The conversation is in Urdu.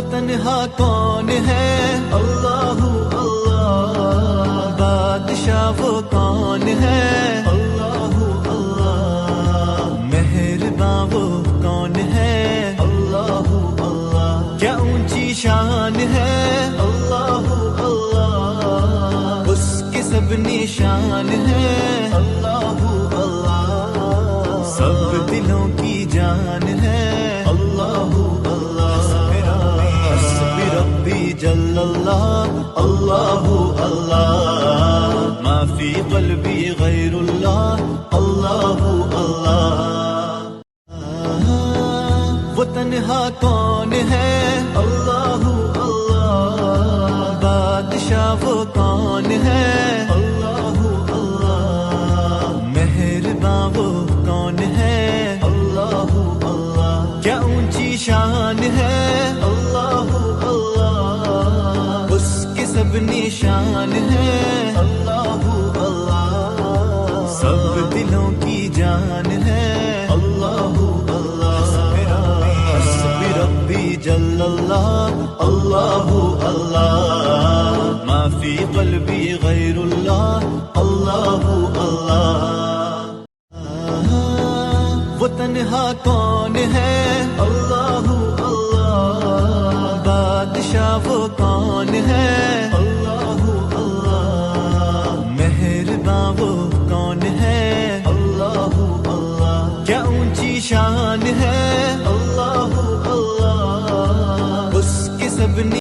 وہ تنہا کون ہے؟ اللہ اللہ، بادشاہ وہ کون ہے؟ اللہ اللہ، مہرباں وہ کون ہے؟ اللہ اللہ، کیا اونچی شان ہے؟ اللہ اللہ، اس کے سب نشان ہے؟ اللہ اللہ، سب دلوں کی جان ہے؟ اللہ جل اللہ، اللہ اللہ، ما فی قلبی غیر اللہ، اللہ اللہ۔ وہ تنہا کون ہے؟ اللہ اللہ، بادشاہ وہ کون ہے؟ اللہ اللہ، مہرباں وہ کون ہے؟ اللہ اللہ، کیا اونچی شان ہے؟ اللہ سب نشان ہے؟ اللہ اللہ، سب دلوں کی جان ہے؟ اللہ اللہ، حسبی ربی جل اللہ، اللہ اللہ، ما فی قلبی غیر اللہ، اللہ اللہ۔ وہ تنہا کون